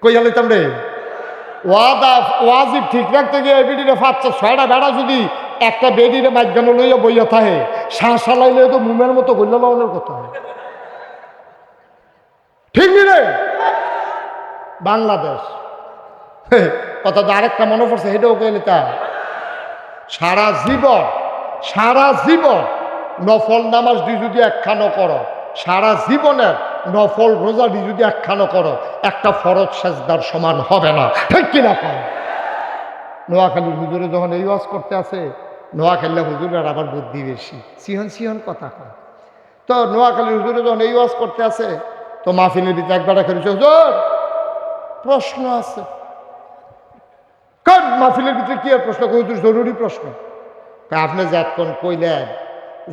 কই আলাইতাম রে ওয়াজিব ঠিক রাখতে গিয়ে বেডিরে 5-6টা বেড়া যদি একটা বেডিরে মাঝখানে লইয়া বইয়া থাকে শ্বাস হালাইলে তো মুমের মতো গল্লা লাগানোর কথা ঠিক নি রে বাংলাদেশ কথা তো আরেকটা মনে পড়ছে সেটাও কইলে তা সারা জীবন নফল নামাজ দিয়ে যদি একখানো করো, সারা জীবনের নফল রোজা দিয়ে যদি একখানো করো, একটা ফরজ সেজদার সমান হবে না, ঠিক কিনা কম? নোয়াখালীর হুজুরে যখন এই ওয়াজ করতে আসে, নোয়াখালী হুজুরের আবার বুদ্ধি বেশি, সিহন কথা কয়। তো নোয়াখালীর হুজুরে যখন এই ওয়াজ করতে আসে, তো মাহফিলের দিতে একবার করেছে, হুজুর প্রশ্ন আছে। কারণ মাহফিলের ভিতরে কি আর প্রশ্ন? হুজুর জরুরি প্রশ্ন। আপনি যে এতক্ষণ কইলেন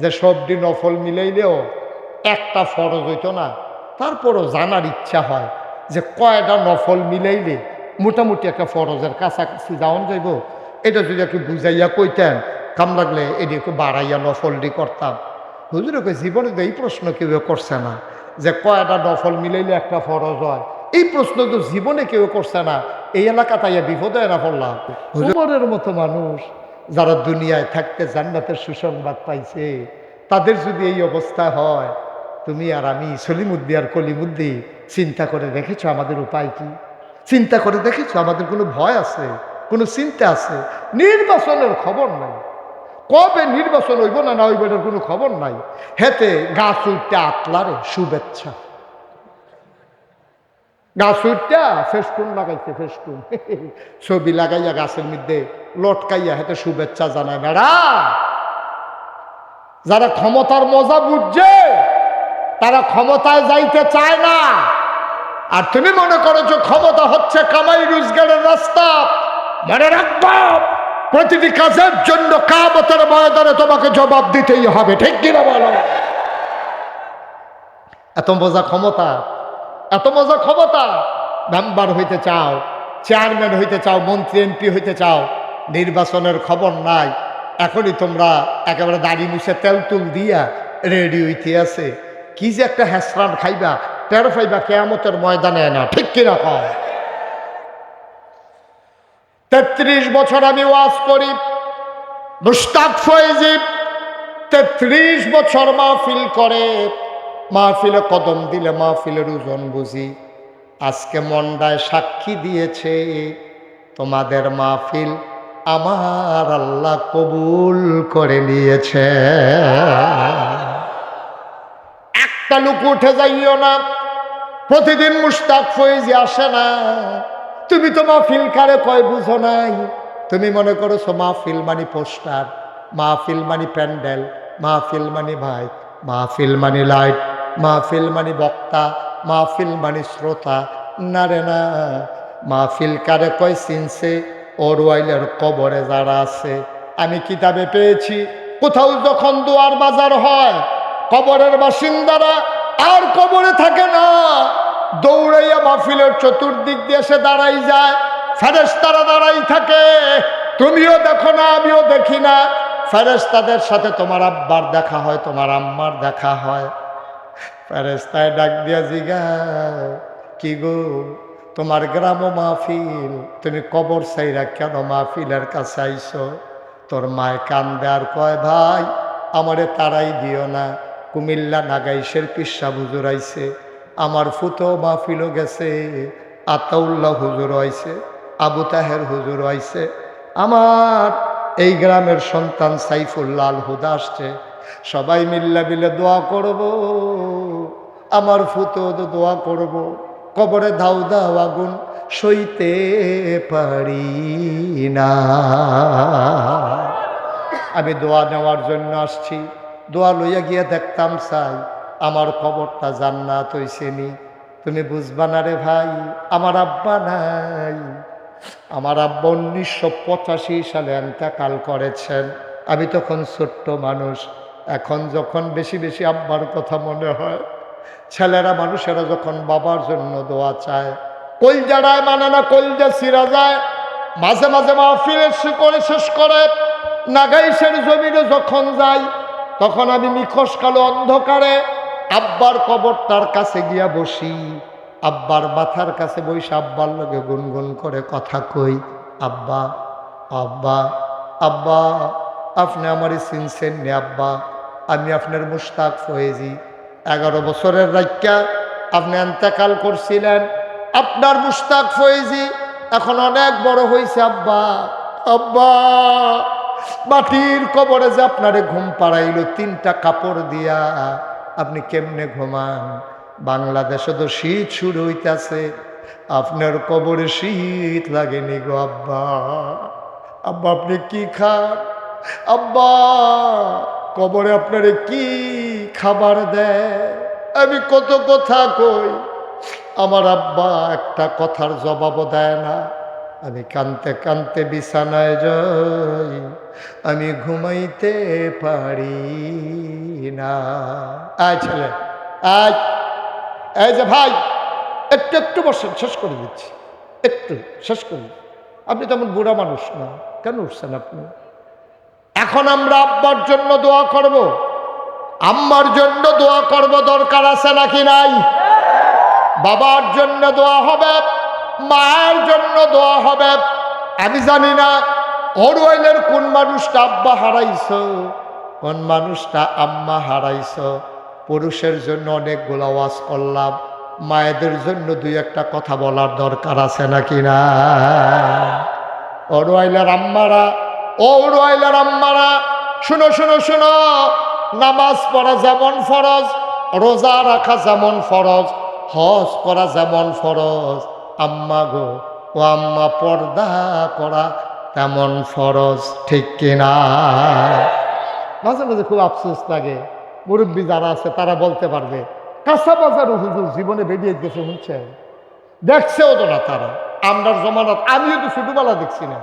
যে সবটি নফল মিলাইলেও একটা ফরজ হইতো না, তারপরও জানার ইচ্ছা হয় যে কয়টা নফল মিলাইলে মোটামুটি একটা ফরজের কাছাকাছি যাওয়ান যাইব। এটা যদি একটু বুঝাইয়া কইতেন, কাম লাগলে এটি একটু বাড়াইয়া নফলটি করতাম। হুজুরে কই জীবনে তো এই প্রশ্ন কেউ করছে না যে কয়টা নফল মিলাইলে একটা ফরজ হয়। এই প্রশ্ন তো জীবনে কেউ করছে না। এই এলাকা তাইয়া বিপদে না পড়লাম। হুজুরের মতো মানুষ যারা দুনিয়ায় থাকতে জান্নাতের সুসংবাদ পাইছে, তাদের যদি এই অবস্থা হয়, তুমি আর আমি সলিমুদ্দি আর কলিমুদ্দি চিন্তা করে দেখেছো আমাদের উপায় কি? চিন্তা করে দেখেছো আমাদের কোনো ভয় আছে, কোনো চিন্তা আছে? নির্বাচনের খবর নাই, কবে নির্বাচন হইব না হইব এটার কোনো খবর নাই। হেতে গাছ উঠতে আতলারে শুভেচ্ছা, গাছ উঠটা ফেস্টুন লাগাইছে, ফেস্টুন ছবি লাগাইয়া গাছের মধ্যে লটকাইয়া হেতে শুভেচ্ছা জানায়। বেড়া যারা ক্ষমতার মজা বুঝছে তারা ক্ষমতায় যাইতে চায় না। আর তুমি মনে করেছো ক্ষমতা হচ্ছে কামাই রোজগারের রাস্তা। মনে রাখবা, প্রতিটি কাজের জন্য কিয়ামতের ময়দানে তোমাকে জবাব দিতেই হবে, ঠিক কিনা বলো? এত মজা ক্ষমতা, এত মজা ক্ষমতা। মেম্বার হইতে চাও, চেয়ারম্যান হইতে চাও, মন্ত্রী এমপি হইতে চাও, নির্বাচনের খবর নাই। এখনই তোমরা একেবারে দাড়ি মুছে তেল তুল দিয়া রেডি হইতে আছে। কি যে একটা হেসরান খাইবা, টের পাইবা কিয়ামতের ময়দানে না, ঠিক কিনা কও? 33 বছর আমি ওয়াজ করি, মুশতাক ফয়েজি 33 বছর মাহফিল করে, মাহফিলে কদম দিলে মাহফিলের ওজন বুঝি। আজকে মন্ডায় সাক্ষী দিয়েছে তোমাদের মাহফিল আমার আল্লাহ কবুল করে নিয়েছে। একটা লোক উঠে যাইও না, প্রতিদিন মুশতাক ফয়েজি আসে না। তুমি তো মাহফিল কারে কয় বুঝো নাই। তুমি মনে করছো মাহফিল মানি পোস্টার, মাহফিল মানি প্যান্ডেল, মাহফিল মানি ভাই, মাহফিল মানি লাইট, মাহফিল মানি বক্তা, মাহফিল মানি শ্রোতা। না রে না, মাহফিল কারে কয় চিনছে ওরওয়াইলের কবরে যারা আছে। আমি কিতাবে পেয়েছি, কোথাও যখন দোয়ার বাজার হয়, কবরের বাসিন্দারা আর কবরে থাকে না, দৌড়াইয়া মাহফিলের চতুর্দিক দিয়ে এসে দাঁড়াই যায়, ফেরেশতারা দাঁড়াই থাকে। তুমিও দেখো না, আমিও দেখি না। ফেরেশতাদের সাথে তোমার আব্বার দেখা হয়, তোমার আম্মার দেখা হয়। ফেরেশতায় ডাক দিয়া জিগায়, কি গো তোমার গ্রাম মাহফিল, তুমি কবর চাইরা কেন মাহফিলের কাছে আইছো? তোর মায় কান্দে আর কয়, ভাই আমারে তাড়াই দিও না, কুমিল্লা নাগাইশের পিসা হুজুর আইছে, আমার ফুতো মাহফিলও গেছে, আতাউল্লাহ হুজুর আইছে, আবু তাহের হুজুর আইছে, আমার এই গ্রামের সন্তান সাইফুল্লাহ আল হুদা আসছে, সবাই মিল্লা মিলে দোয়া করব, আমার ফুতো দোয়া করব। কবরে ধাউ দাও আগুন সইতে পারি না। আমি দোয়া নেওয়ার জন্য আসছি, দোয়া লইয়া গিয়ে দেখতাম চাই আমার কবরটা জান্নাত হইছেনি। তুমি বুঝবা না রে ভাই, আমার আব্বা নাই। আমার আব্বা 1985 সালে ইন্তেকাল করেছেন। আমি তখন ছোট্ট মানুষ। এখন যখন বেশি বেশি আব্বার কথা মনে হয়, ছেলেরা মানুষেরা যখন বাবার জন্য দোয়া চায়, কলজাড়ায় মানে না, কলজা ছিঁড়া যায়। মাঝে মাঝে মাহফিল করে শেষ করে নাগাইশের জমিনে যখন যাই, তখন আমি নিখোশ কালো অন্ধকারে আব্বার কবরটার কাছে গিয়া বসি। আব্বার মাথার কাছে বসে আব্বার লগে গুনগুন করে কথা কই, আব্বা আব্বা আব্বা আপনি আমারই চিনছেন নে আব্বা, আমি আপনার মুশতাক ফয়েজি। 11 বছরের রাইকা আপনি এন্তেকাল করছিলেন, আপনার মুশতাক ফয়েজি এখন অনেক বড় হয়েছে আব্বা। আব্বা মাটির কবরে যে আপনারে ঘুম পাড়াইল 3টা কাপড় দিয়া, আপনি কেমনে ঘুমান? বাংলাদেশে তো শীত শুরু হইতেছে, আপনার কবরে শীত লাগেনি গো আব্বা। আব্বা আপনি কি খান? আব্বা কবরে আপনারে কি খাবার দেয়? আমি কত কথা কই, আমার আব্বা একটা কথার জবাবও দেয় না। আমি কানতে কানতে বিছানায় যাই, আমি ঘুমাইতে পারি না। আয় ছেলে আয়, এই যে ভাই একটু একটু বসেন, শেষ করে দিচ্ছি, একটু শেষ করি। আপনি তেমন বুড়া মানুষ না, কেন উঠছেন আপনি? এখন আমরা আব্বার জন্য দোয়া করব, আম্মার জন্য দোয়া করব, দরকার আছে নাকি নাই? বাবার জন্য দোয়া হবে, মায়ের জন্য দোয়া হবে। আমি জানি না ওরওয়াইলের কোন মানুষটা আব্বা হারাইছ, কোন মানুষটা আম্মা হারাইছ। পুরুষের জন্য অনেকগুলো ওয়াজ করলাম, মায়েদের জন্য 2-1টা কথা বলার দরকার আছে নাকি না? ওরওয়াইলের আম্মারা, ওরওয়াইলের আম্মারা শুনো শুনো শুনো, নামাজ পড়া যেমন ফরজ, রোজা রাখা যেমন ফরজ, হজ করা যেমন ফরজ, আম্মা গো ও আম্মা পর্দা করা তেমন ফরজ, ঠিক কিনা? মাঝে মাঝে খুব আফসোস লাগে, মুরব্বী যারা আছে তারা বলতে পারবে, কাঁচা বাজার হুজুর জীবনে বেরিয়ে গেছে, শুনছেন? দেখছেও তো না তারা। আমরার জমানাত আমিও তো ছোটবেলা দেখছি না,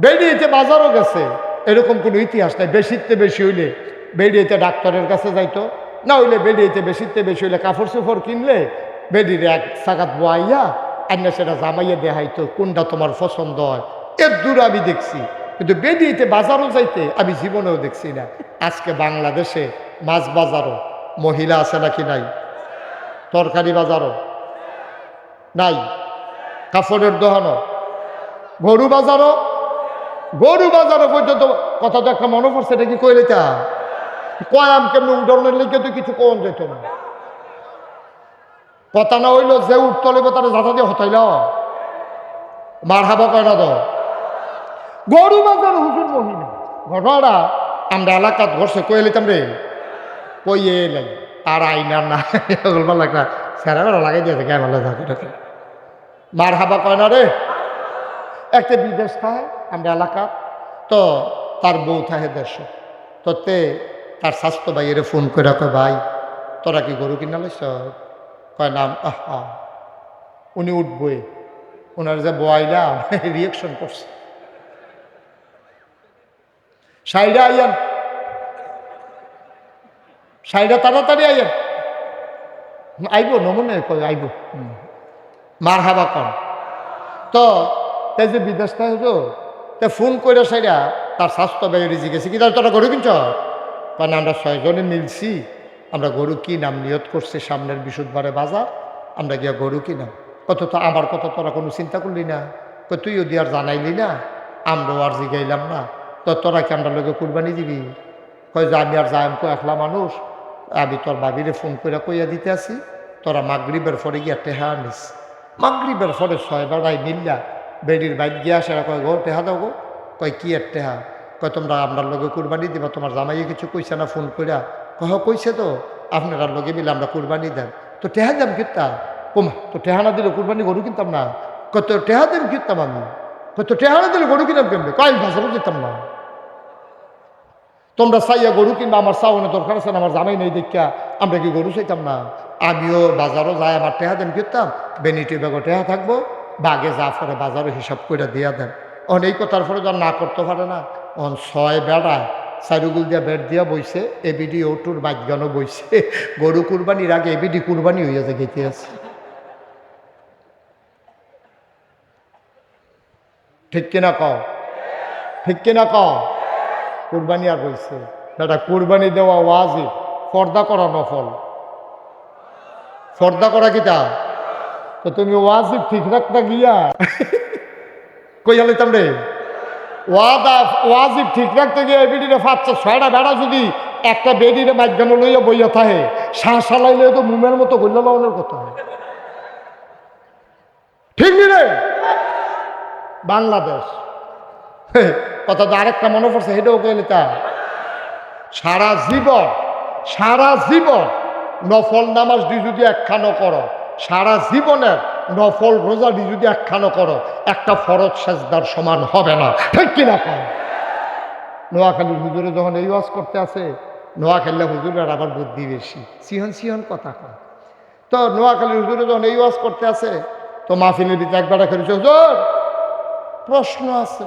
বেরিয়েতে বাজারও গেছে এরকম কোনো ইতিহাস নাই। বেশিতে বেশি হইলে বেরিয়েতে ডাক্তারের কাছে যাইতো, না হইলে বেরিয়েতে বেশিতে বেশি হইলে কাপড় চোপড় কিনলে বেরিয়ে এক সাকাত বোয়াইয়া আন্না সেটা জামাইয়া দেখাইতো, কোনটা তোমার পছন্দ হয়। এর দূর আমি দেখছি, কিন্তু বেরিয়েতে বাজারও যাইতে আমি জীবনেও দেখছি না। আজকে বাংলাদেশে মাছ বাজারও মহিলা আছে নাকি নাই? তরকারি বাজারও নাই, কাপড়ের দোকানও, গরু বাজারও, গরু বাজারও পর্যন্ত। কথা তো একটা মনে পড়ছে, এটা কি কইলে তা কয়াম কেমনি উঠনের লিখে তো কিছু কোন যেত না। কথা না হইল যে উঠতলে তারা যাতা দিয়ে হতাইল মার হাবা কয় না তো। গরু বাজার হুজুর মহিলা ঘটনাটা আমরা এলাকাত ঘরছে কয়ে লিতাম রে, কইয়ে এলাই আর আইনার না বলবার লাগা স্যারা লাগাই দিয়েছে গায়ে ভালো থাকে, মার হাবা কয় না রে। একটা বিদেশ খায় আমরা এলাকা, তো তার বউ থাকে 150, তো তে তার স্বাস্থ্য ভাইয়ের ফোন করে কয় ভাই তোরা কি গরু কিনা লাইছ? কয় নাম আহা, উনি উঠবই, ওনার যে বয়লাম রিয়েকশন করছে, সাইডা আইয়ান, সাইডা তাড়াতাড়ি আইয়ান, আইব নমনে কয় আইব, মার হাবা কন। তো তাই যে বিদেশ থাকে তো তাই ফোন করে সাইডা তার স্বাস্থ্য ব্যয় জিজ্ঞেস কি তাহলে তোরা গরু কিনছ? কারণ আমরা 6 জনে মিলছি, আমরা গরু কি নাম নিয়ত করছি সামনের বৃহস্পতিবারে বাজার, আমরা গিয়া গরু কিনাম। কত তো আমার কথা তোরা কোনো চিন্তা করলি না, তুই যদি আর জানাইলি না, আমরাও আর জিগাইলাম না, তো তোরা কি আমরা লোকে কুরবানি দিবি? কয় যে আমি আর যাইম কো একলা মানুষ, আমি তোর বাবিরে ফোন করে কইয়া দিতে আসি, তোরা মাগরিবের পরে গিয়া টেহা আনিস। মাগরিবের পরে 6 বেড়াই মিল্লা বেডির বাইক গিয়া আসে, কয় গো টেহা দাও গো। কয় কি আর টেহা? কয় তোমরা আপনার লগে কুরবানি দিবা, তোমার জামাইয়ে কিছু কইছে না ফোন কইরা? কহ কইছে তো, আপনারা লগে মিলে আমরা কুরবানি দেন। তো টেহা দাম কিনতাম, কোমা তো টেহা না দিলে কুরবানি গরু কিনতাম না। কত টেহা দাম কিনতাম আমি, কত টেহা না দিলে গরু কিনতাম কেমনি? কয় বাজারও যেতাম না। তোমরা চাইয়া গরু কিনবা, আমার চাওয়ানো দরকার আছে না, আমার জামাই নেই দেখা আমরা কি গরু চাইতাম না? আমিও বাজারও যাই, আমার টেহা দেন কিনতাম, বেনিটি বেগো টেহা থাকবো, বাগে যা পরে বাজারও হিসাব করে দিয়া দেন। অনেক কথার পরে যখন না করতে পারে না, অন 6 বেড়ায় চারুগুল দিয়া বেড দিয়া বইছে, এবিডি ওটুর বাজ্ঞানও বইছে, গরু কুরবানির আগে এবিডি কুরবানি হইয়া যে গেতে আছে। ঠিক কিনা কও, ঠিক কিনা কও? কুরবানি আর হয়েছে বেটা, কুরবানি দেওয়া ওয়াজিব, পর্দা করা নফল। পর্দা করা কিতা তো তুমি ওয়াজিব ঠিক রাখতে গিয়া কইয়া লইতাম রে ওয়াজিব ঠিক রাখতে গিয়ে বেডিরে 5-6টা বেড়া যদি একটা বেডিরে মাঝখানে লইয়া বইয়া থাকে শ্বাস চালাইলে তো মুমের মতো গইলা লাগানোর কথা ঠিক নি রে বাংলাদেশ কথা তো আরেকটা মনে পড়ছে সেটাও কইলে তা সারা জীবন নফল নামাজ দি যদি একখানো করো, সারা জীবনের নফল রোজা দি যদি একখানো করো, একটা ফরজ সেজদার সমান হবে না, ঠিক কিনা কম? নোয়াখালীর হুজুরে যখন এই ওয়াজ করতে আছে, নোয়াখালী হুজুরের আবার বুদ্ধি বেশি, সিহন কথা কয়। তো নোয়াখালীর হুজুরে যখন এই ওয়াজ করতে আছে, তো মাহফিলের ভিতরে একবার করেছে, হুজুর প্রশ্ন আছে।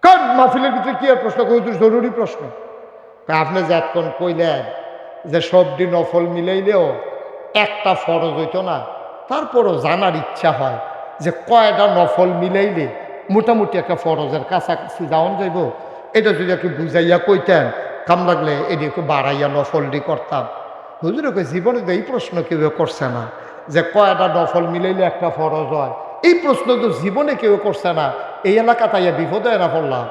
কারণ মাহফিলের ভিতরে কি আর প্রশ্ন? হুজুর জরুরি প্রশ্ন। আপনি যতক্ষণ কইলেন যে সবটি নফল মিলাইলেও একটা ফরজ হইতো না, তারপরও জানার ইচ্ছা হয় যে কয়টা নফল মিলাইলে মোটামুটি একটা ফরজের কাছাকাছি যাওয়ান যাইব। এটা যদি একটু বুঝাইয়া কইতেন, কাম লাগলে এটি একটু বাড়াইয়া নফলটি করতাম। হুজুর ওকে জীবনে তো এই প্রশ্ন কেউ করছে না যে কয়টা নফল মিলাইলে একটা ফরজ হয়। এই প্রশ্ন তো জীবনে কেউ করছে না। এই এলাকা তাইয়া বিপদে না পড়লাম।